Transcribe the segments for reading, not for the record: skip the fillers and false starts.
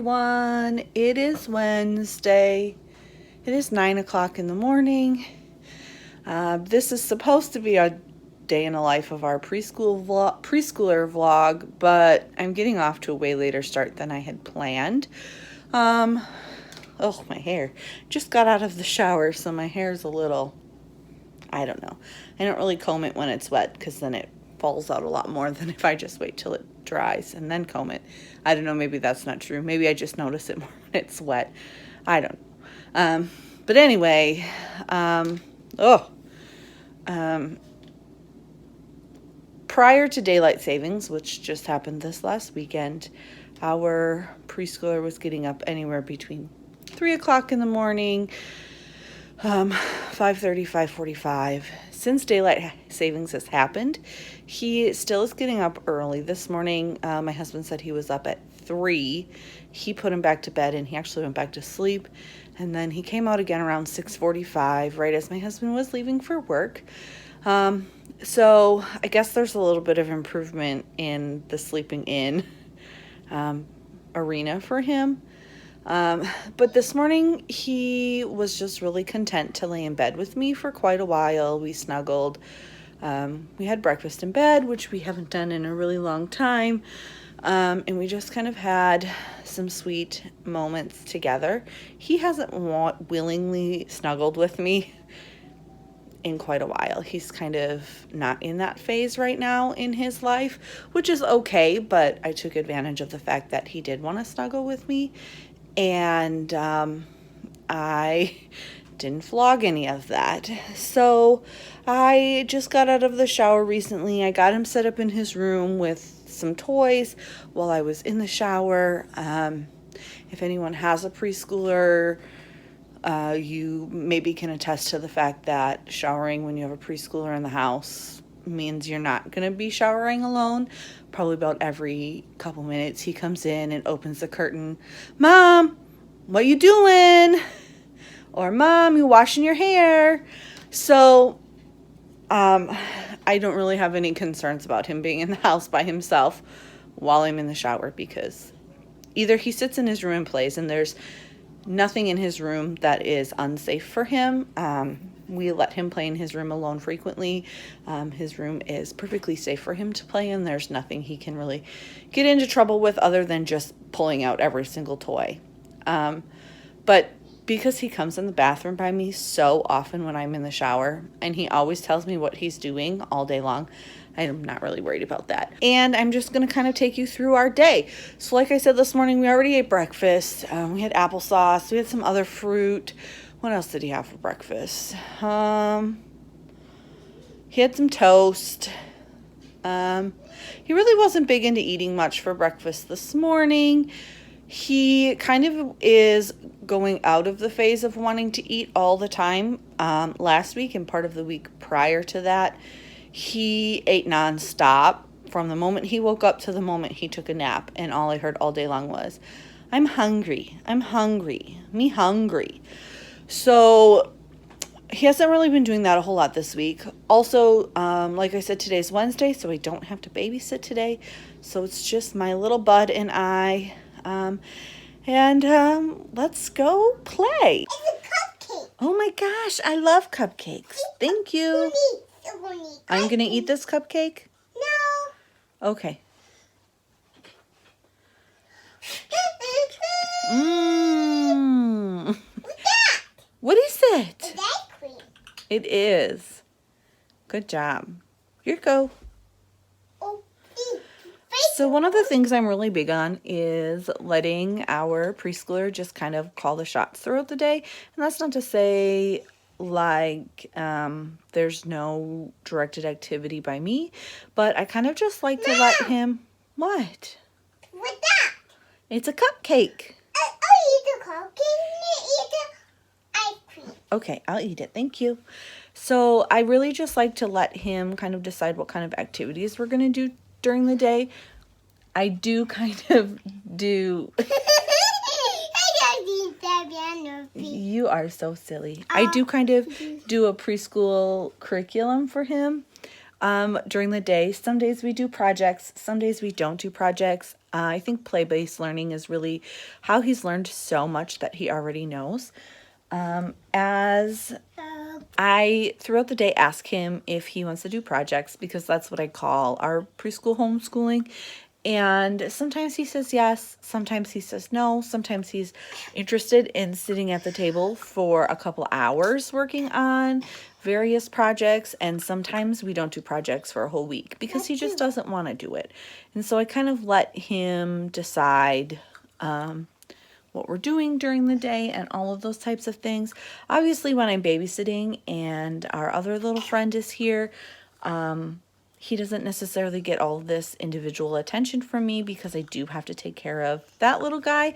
everyone. It is Wednesday. It is 9 o'clock in the morning. This is supposed to be a day in the life of our preschooler vlog, but I'm getting off to a way later start than I had planned. My hair. Just got out of the shower, so my hair's a little, I don't know. I don't really comb it when it's wet because then it falls out a lot more than if I just wait till it dries and then comb it. I don't know, maybe that's not true. Maybe I just notice it more when it's wet. I don't know. But anyway, prior to daylight savings, which just happened this last weekend, our preschooler was getting up anywhere between 3 o'clock in the morning, 5:30, 5:45. Since daylight savings has happened, he still is getting up early. This morning, my husband said he was up at 3. He put him back to bed and he actually went back to sleep. And then he came out again around 6:45, right as my husband was leaving for work. So I guess there's a little bit of improvement in the sleeping in arena for him. But this morning he was just really content to lay in bed with me for quite a while. We snuggled. We had breakfast in bed, which we haven't done in a really long time. And we just kind of had some sweet moments together. He hasn't willingly snuggled with me in quite a while. He's kind of not in that phase right now in his life, which is okay, but I took advantage of the fact that he did want to snuggle with me. And I didn't vlog any of that. So I just got out of the shower recently. I got him set up in his room with some toys while I was in the shower. If anyone has a preschooler, you maybe can attest to the fact that showering when you have a preschooler in the house means you're not going to be showering alone. Probably about every couple minutes he comes in and opens the curtain. Mom, what you doing? Or Mom, you washing your hair? So I don't really have any concerns about him being in the house by himself while I'm in the shower, because either he sits in his room and plays, and there's nothing in his room that is unsafe for him. We let him play in his room alone frequently. His room is perfectly safe for him to play in. There's nothing he can really get into trouble with other than just pulling out every single toy. But because he comes in the bathroom by me so often when I'm in the shower, and he always tells me what he's doing all day long, I'm not really worried about that. And I'm just going to kind of take you through our day. So like I said this morning, we already ate breakfast. We had applesauce. We had some other fruit. What else did he have for breakfast? He had some toast. He really wasn't big into eating much for breakfast this morning. He kind of is going out of the phase of wanting to eat all the time. Last week and part of the week prior to that, he ate nonstop from the moment he woke up to the moment he took a nap. And all I heard all day long was, I'm hungry. I'm hungry. Me hungry. So he hasn't really been doing that a whole lot this week. Also, like I said, today's Wednesday, so I don't have to babysit today. So it's just my little bud and I. Let's go play. It's a cupcake. Oh my gosh, I love cupcakes. Thank you. I'm going to eat this cupcake? No. Okay. Mmm. What's that? What is it? It's ice cream. It is. Good job. Here you go. Oh, So one of the things I'm really big on is letting our preschooler just kind of call the shots throughout the day. And that's not to say like there's no directed activity by me, but I kind of just like to let him. What? What's that? It's a cupcake. I'll eat the cupcake and eat the ice cream. Okay, I'll eat it. Thank you. So I really just like to let him kind of decide what kind of activities we're going to do during the day. I do kind of do... You are so silly. I do kind of do a preschool curriculum for him. during the day. Some days we do projects, some days we don't do projects. I think play-based learning is really how he's learned so much that he already knows. As I, throughout the day, ask him if he wants to do projects, because that's what I call our preschool homeschooling. And sometimes he says yes, sometimes he says no, sometimes he's interested in sitting at the table for a couple hours working on various projects, and sometimes we don't do projects for a whole week because he just doesn't want to do it. And so I kind of let him decide what we're doing during the day and all of those types of things. Obviously, when I'm babysitting and our other little friend is here, he doesn't necessarily get all of this individual attention from me because I do have to take care of that little guy.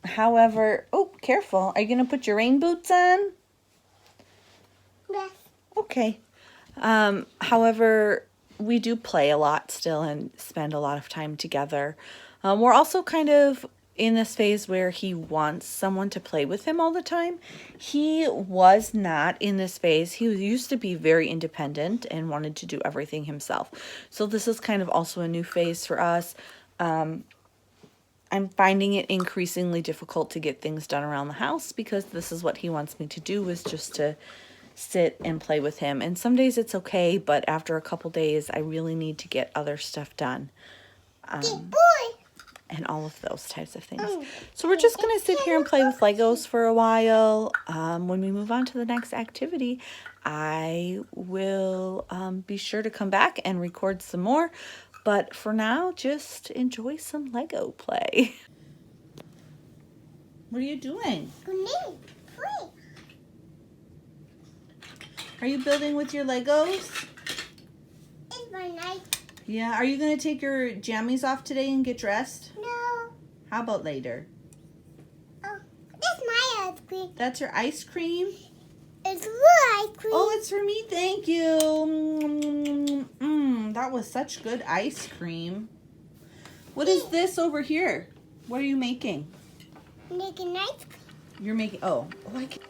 However, oh, careful. Are you going to put your rain boots on? Yes. Okay. However, we do play a lot still and spend a lot of time together. We're also kind of in this phase where he wants someone to play with him all the time. He was not in this phase. He used to be very independent and wanted to do everything himself. So this is kind of also a new phase for us. I'm finding it increasingly difficult to get things done around the house because this is what he wants me to do, is just to sit and play with him. And some days it's okay, but after a couple days I really need to get other stuff done. And all of those types of things. So we're just going to sit here and play with Legos for a while. When we move on to the next activity, I will be sure to come back and record some more. But for now, just enjoy some Lego play. What are you doing? Are you building with your Legos? It's my night. Yeah, are you going to take your jammies off today and get dressed? No. How about later? Oh, that's my ice cream. That's your ice cream? It's your ice cream. Oh, it's for me. Thank you. That was such good ice cream. What is this over here? What are you making? Making ice cream. You're making, oh, I can.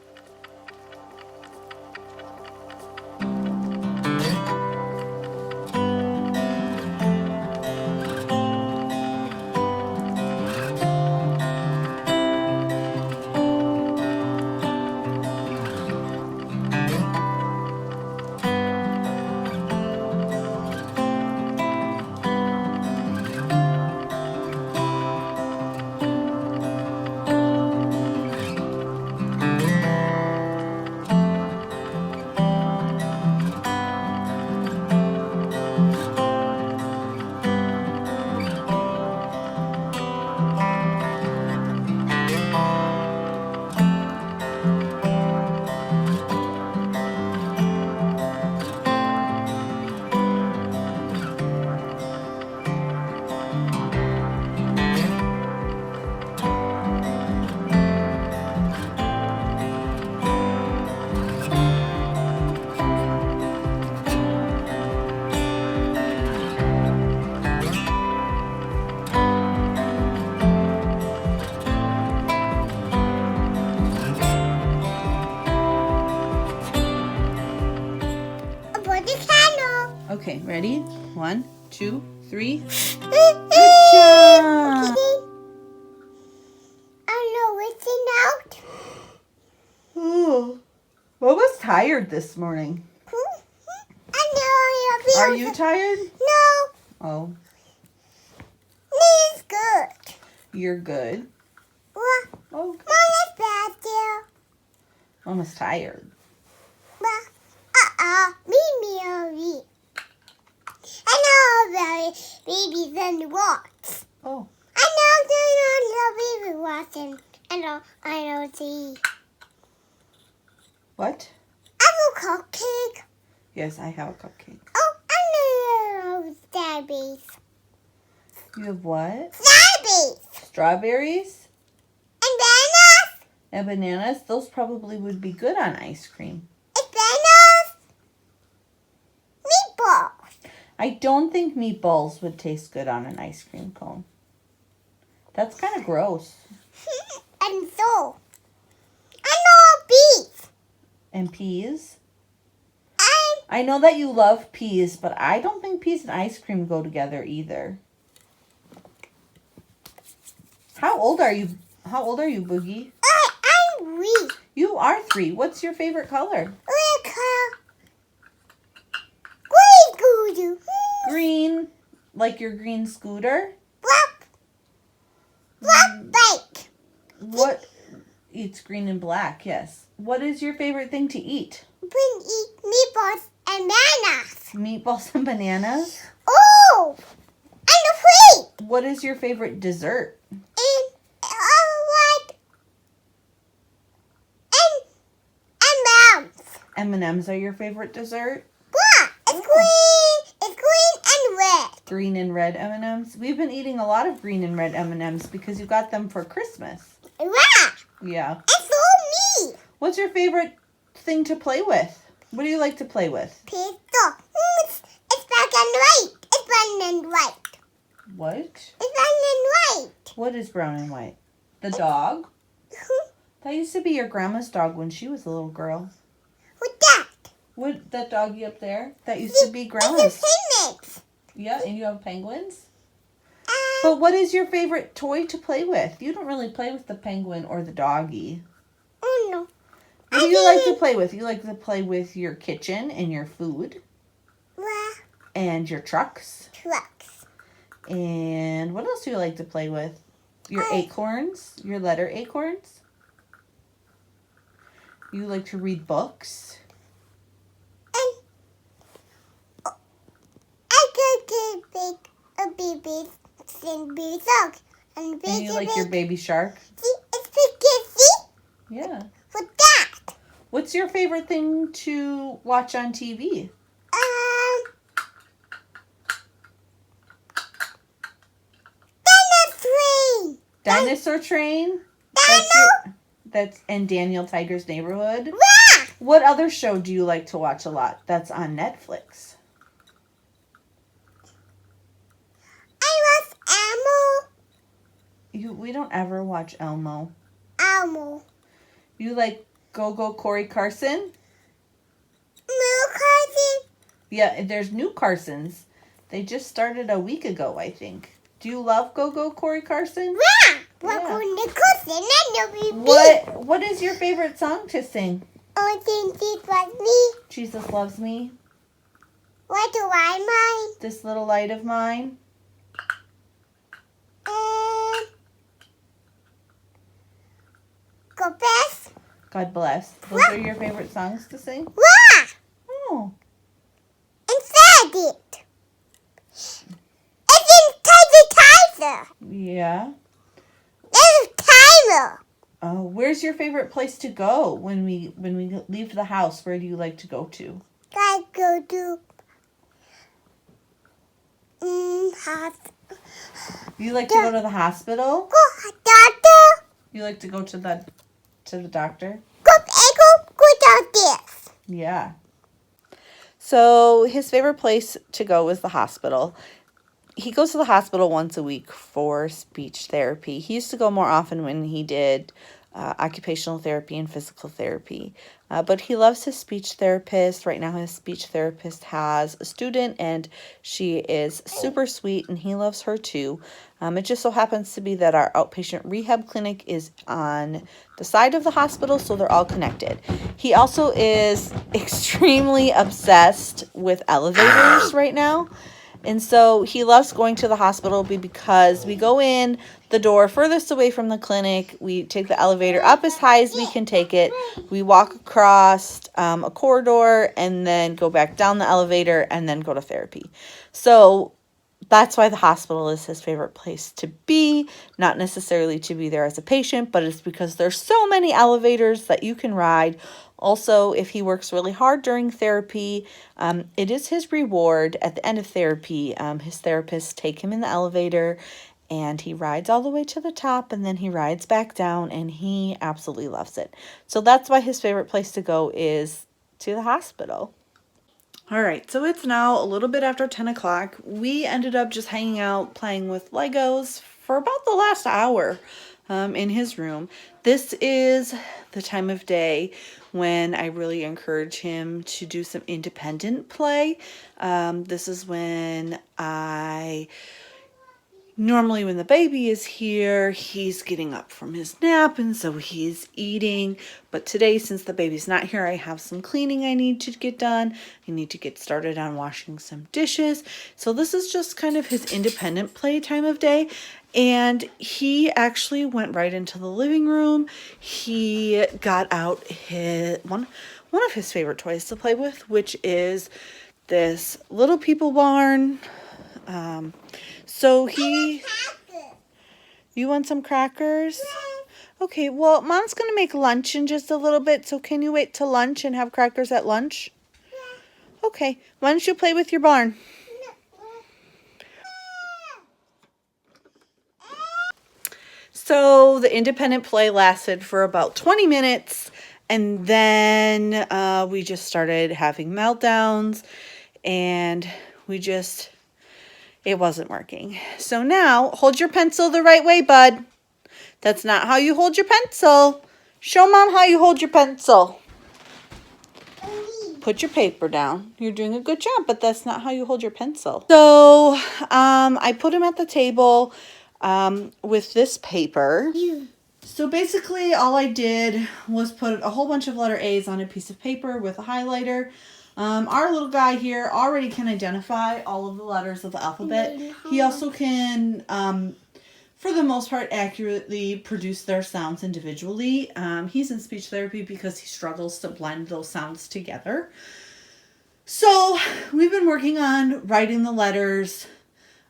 Okay, ready? 1, 2, 3. Good job! I know it's out. Oh, I was tired this morning. I know. Are you tired? No. Oh, It's good. you're good. Well, Oh, Mama's bad too. Mama's tired. Me. I know about babies and watch. Oh, I know baby watching. I know see. what? I have a cupcake. Yes, I have a cupcake. Oh, I know strawberries. You have what? Strawberries. Strawberries And bananas. and bananas. Those probably would be good on ice cream. And bananas. Meatballs. I don't think meatballs would taste good on an ice cream cone. That's kind of gross. And so. I know beef. And peas? And I know that you love peas, but I don't think peas and ice cream go together either. How old are you? How old are you, Boogie? I'm weak. You are 3. What's your favorite color? Green. Like your green scooter? Bike. What? It's green and black, yes. What is your favorite thing to eat? We eat meatballs and bananas. Meatballs and bananas? Oh, and the What is your favorite dessert? and what? And M&Ms are your favorite dessert? what? It's green. It's green and red. Green and red M&Ms? We've been eating a lot of green and red M&Ms because you got them for Christmas. Wow. Yeah. It's so me. What's your favorite thing to play with? What do you like to play with? Pizza. It's black and white. It's brown and white. What? It's brown and white. What is brown and white? The dog? That used to be your grandma's dog when she was a little girl. What's that? What, that doggy up there? That used to be grandma's. It's a picnic. Yeah, and you have penguins? But what is your favorite toy to play with? You don't really play with the penguin or the doggy. Oh no. What do you like to play with? You like to play with your kitchen and your food and your trucks. And what else do you like to play with? Your acorns? Your letter acorns? You like to read books? And I could make a baby and baby dog. And And you like your baby shark? See, it's big, see? Yeah. What's that? What's your favorite thing to watch on TV? Dinosaur. Dinosaur Train? That's in Daniel Tiger's Neighborhood. Wow. What other show do you like to watch a lot that's on Netflix? I was We don't ever watch Elmo. Elmo. You like Go Corey Carson? Cousin. Yeah, there's new Carsons. They just started a week ago, I think. Do you love Go Corey Carson? Wow. Yeah. What is your favorite song to sing? Oh, Jesus loves me. Jesus Loves Me. What do I mind? This Little Light of Mine. Go best. God Bless. Those are your favorite songs to sing? Wow. Oh. And said it. It's in Tiger. Yeah. It's Tiger. Oh, where's your favorite place to go when we leave the house? Where do you like to go to? I go to hospital. You like to go to the hospital? Go doctor. You like to go to the doctor? Go doctor. Yeah. So his favorite place to go is the hospital. He goes to the hospital once a week for speech therapy. He used to go more often when he did occupational therapy and physical therapy. But he loves his speech therapist. Right now his speech therapist has a student and she is super sweet and he loves her too. It just so happens to be that our outpatient rehab clinic is on the side of the hospital, so they're all connected. He also is extremely obsessed with elevators right now. And so he loves going to the hospital because we go in the door furthest away from the clinic. We take the elevator up as high as we can take it. We walk across a corridor and then go back down the elevator and then go to therapy. So that's why the hospital is his favorite place to be. Not necessarily to be there as a patient, but it's because there's so many elevators that you can ride. Also, if he works really hard during therapy, it is his reward. At the end of therapy, his therapists take him in the elevator and he rides all the way to the top and then he rides back down and he absolutely loves it. So that's why his favorite place to go is to the hospital. All right, so it's now a little bit after 10 o'clock. We ended up just hanging out playing with Legos for about the last hour. in his room. This is the time of day when I really encourage him to do some independent play. This is when normally when the baby is here, he's getting up from his nap and so he's eating. But today, since the baby's not here, I have some cleaning I need to get done. I need to get started on washing some dishes. So this is just kind of his independent play time of day. And he actually went right into the living room. He got out one of his favorite toys to play with, which is this Little People barn. You want some crackers? Okay, well, Mom's going to make lunch in just a little bit, so can you wait till lunch and have crackers at lunch? Okay, why don't you play with your barn? So the independent play lasted for about 20 minutes, and then we just started having meltdowns, and it wasn't working. So now, hold your pencil the right way, bud. That's not how you hold your pencil. Show Mom how you hold your pencil. Put your paper down. You're doing a good job, but that's not how you hold your pencil. So I put him at the table with this paper. So basically all I did was put a whole bunch of letter A's on a piece of paper with a highlighter. Our little guy here already can identify all of the letters of the alphabet. He also can, for the most part, accurately produce their sounds individually. He's in speech therapy because he struggles to blend those sounds together. So we've been working on writing the letters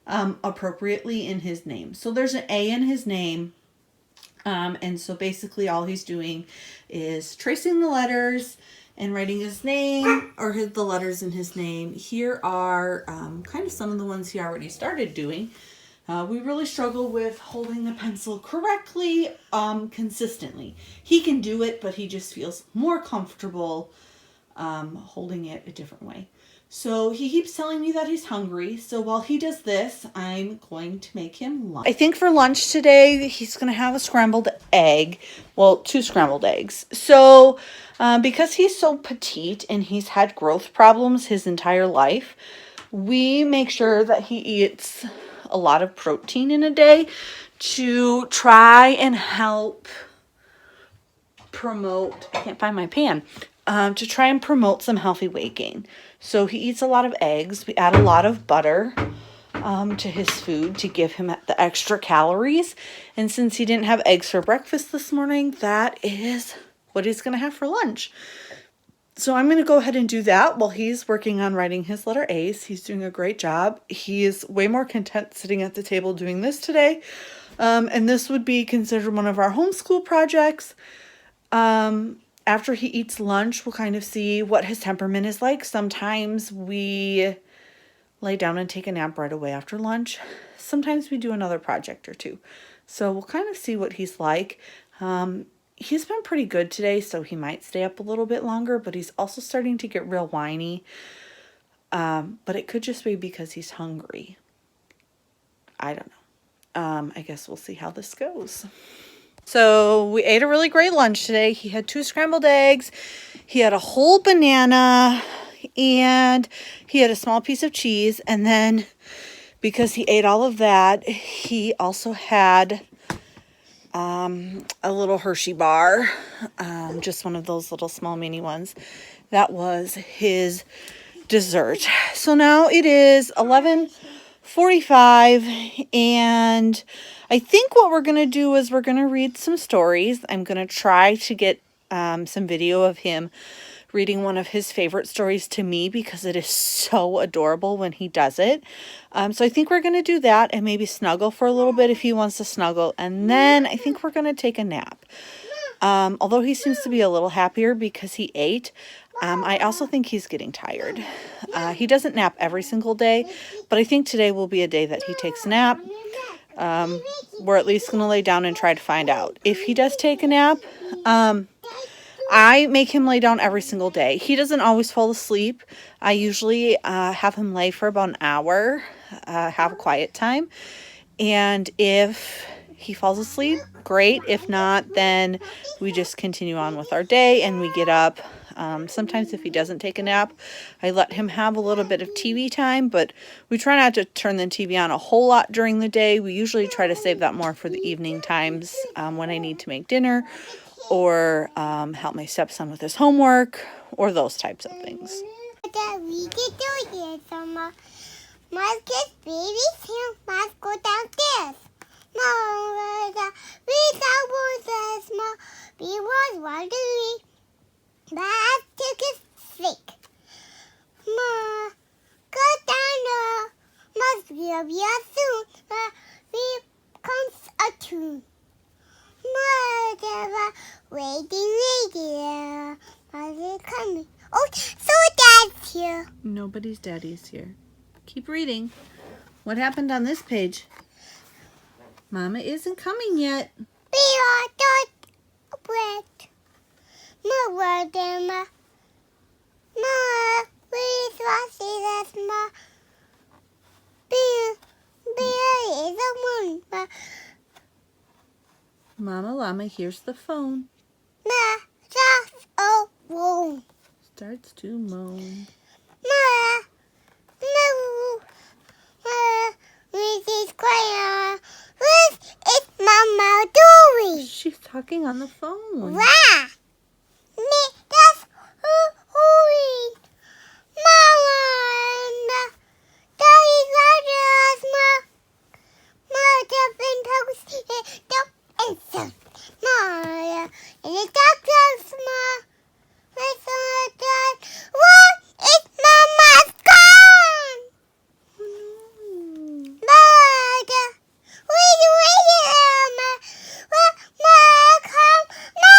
appropriately in his name. So there's an A in his name. And so basically all he's doing is tracing the letters and writing his name or the letters in his name. Here are kind of some of the ones he already started doing. We really struggle with holding the pencil correctly, consistently. He can do it, but he just feels more comfortable holding it a different way. So he keeps telling me that he's hungry. So while he does this, I'm going to make him lunch. I think for lunch today, he's going to have a scrambled egg. Well, 2 scrambled eggs. So because he's so petite and he's had growth problems his entire life, we make sure that he eats a lot of protein in a day to try and help promote, I can't find my pan, to try and promote some healthy weight gain. So he eats a lot of eggs. We add a lot of butter to his food to give him the extra calories. And since he didn't have eggs for breakfast this morning, that is what he's going to have for lunch. So I'm going to go ahead and do that while he's working on writing his letter A's. He's doing a great job. He is way more content sitting at the table doing this today. And this would be considered one of our homeschool projects. After he eats lunch, we'll kind of see what his temperament is like. Sometimes we lay down and take a nap right away after lunch. Sometimes we do another project or two. So we'll kind of see what he's like. He's been pretty good today, so he might stay up a little bit longer, but he's also starting to get real whiny. But it could just be because he's hungry. I don't know. I guess we'll see how this goes. So we ate a really great lunch today. He had 2 scrambled eggs. He had a whole banana and he had a small piece of cheese. And then because he ate all of that, he also had a little Hershey bar, just one of those little small mini ones. That was his dessert. So now it is 11:45 and I think what we're going to do is we're going to read some stories. I'm going to try to get some video of him reading one of his favorite stories to me because it is so adorable when he does it. So I think we're going to do that and maybe snuggle for a little bit if he wants to snuggle. And then I think we're going to take a nap. Although he seems to be a little happier because he ate, I also think he's getting tired. He doesn't nap every single day, but I think today will be a day that he takes a nap. We're at least going to lay down and try to find out. If he does take a nap, I make him lay down every single day. He doesn't always fall asleep. I usually have him lay for about an hour, have a quiet time. And if he falls asleep, great. If not, then we just continue on with our day and we get up. Sometimes if he doesn't take a nap, I let him have a little bit of TV time, but we try not to turn the TV on a whole lot during the day. We usually try to save that more for the evening times when I need to make dinner or help my stepson with his homework or those types of things. We can do here, Summer. Must get babies here. Must go downstairs. Mama, we saw small. We was wondering. But took a sick. Ma, go down. Must be here soon. We comes a tune. Mother, waiting. Mother coming. Oh, so Dad's here. Nobody's daddy's here. Keep reading. What happened on this page? Mama isn't coming yet. We are the bread. Ma, Ma, please watch this, Ma. Beer is a moon. Mama Llama hears the phone. Ma, just a room. Starts to moan. Ma, no. Ma, this is quiet. What is Mama doing? She's talking on the phone. Wow. That's who Mama. Daddy got us, Ma. Ma, the been posted. Don't answer. Ma, and the doctor's Ma. What is Mama's gone? Mother, wait, Mama. Ma, come. Ma,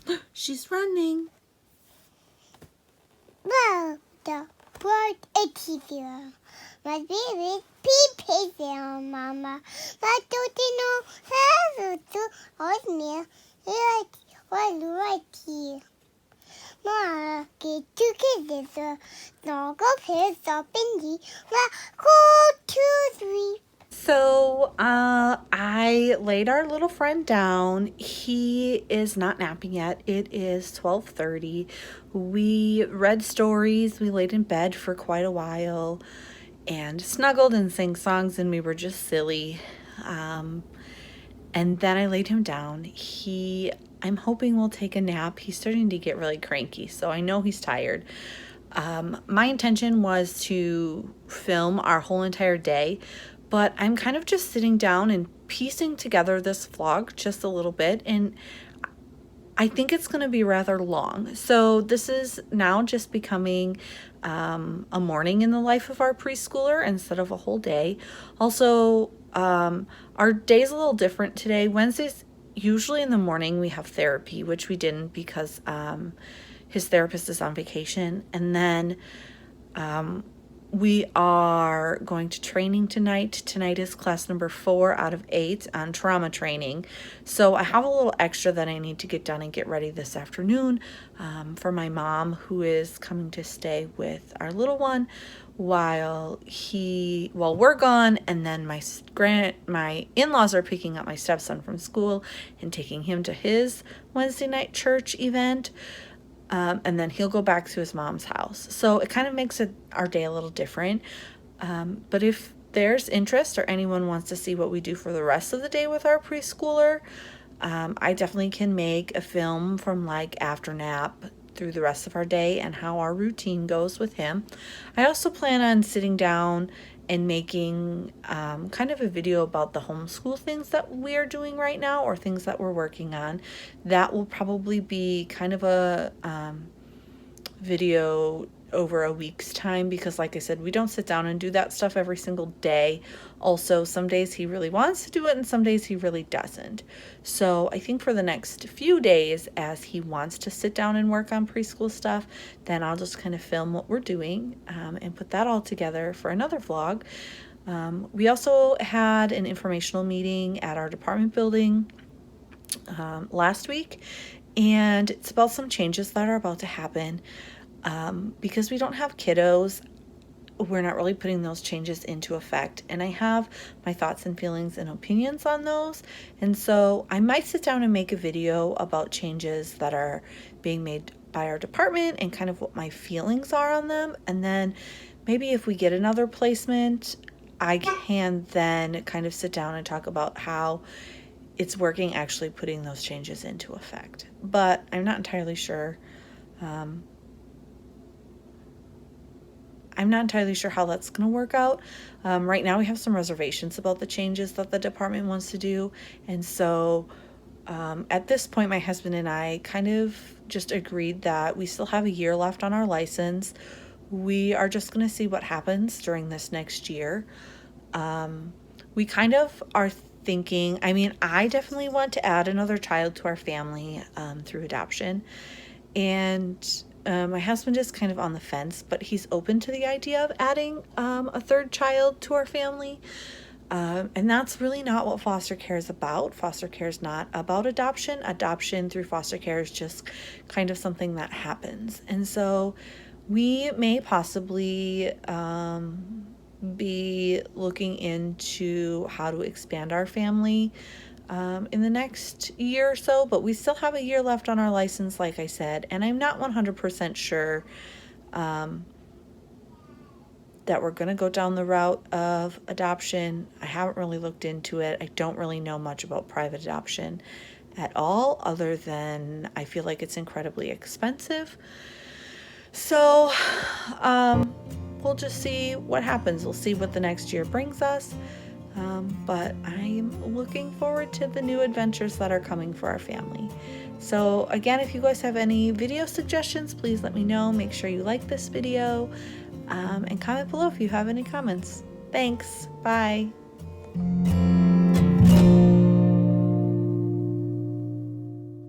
run. She's running. Mother, what is here? My baby pee there, Mama. My daughter no has to hold me. Right here. Ma, get together. No go piss up in the go 2, 3. So I laid our little friend down. He is not napping yet. It is 12:30. We read stories. We laid in bed for quite a while and snuggled and sang songs, and we were just silly. And then I laid him down. I'm hoping will take a nap. He's starting to get really cranky, so I know he's tired. My intention was to film our whole entire day, but I'm kind of just sitting down and piecing together this vlog just a little bit, and I think it's going to be rather long. So this is now just becoming a morning in the life of our preschooler instead of a whole day. Also, our day's a little different today. Wednesdays, usually in the morning, we have therapy, which we didn't because his therapist is on vacation. And then we are going to training tonight. Tonight is class number 4 out of 8 on trauma training. So I have a little extra that I need to get done and get ready this afternoon for my mom, who is coming to stay with our little one while we're gone, and then my in-laws are picking up my stepson from school and taking him to his Wednesday night church event. And then he'll go back to his mom's house. So it kind of makes our day a little different. But if there's interest or anyone wants to see what we do for the rest of the day with our preschooler, I definitely can make a film from like after nap through the rest of our day and how our routine goes with him. I also plan on sitting down and making kind of a video about the homeschool things that we are doing right now or things that we're working on. That will probably be kind of a video over a week's time because, like I said, we don't sit down and do that stuff every single day. Also, some days he really wants to do it and some days he really doesn't. So I think for the next few days, as he wants to sit down and work on preschool stuff, then I'll just kind of film what we're doing and put that all together for another vlog. We also had an informational meeting at our department building last week, and it's about some changes that are about to happen. Because we don't have kiddos, we're not really putting those changes into effect. And I have my thoughts and feelings and opinions on those. And so I might sit down and make a video about changes that are being made by our department and kind of what my feelings are on them. And then maybe if we get another placement, I can then kind of sit down and talk about how it's working, actually putting those changes into effect. But I'm not entirely sure. I'm not entirely sure how that's going to work out. Right now we have some reservations about the changes that the department wants to do. And so at this point, my husband and I kind of just agreed that we still have a year left on our license. We are just going to see what happens during this next year. We kind of are thinking, I mean, I definitely want to add another child to our family through adoption. And my husband is kind of on the fence, but he's open to the idea of adding a third child to our family. And that's really not what foster care is about. Foster care is not about adoption. Adoption through foster care is just kind of something that happens. And so we may possibly be looking into how to expand our family in the next year or so, but we still have a year left on our license, like I said, and I'm not 100% sure that we're going to go down the route of adoption. I haven't really looked into it. I don't really know much about private adoption at all, other than I feel like it's incredibly expensive. So we'll just see what happens. We'll see what the next year brings us. But I'm looking forward to the new adventures that are coming for our family. So again, if you guys have any video suggestions, please let me know. Make sure you like this video and comment below if you have any comments. Thanks. Bye.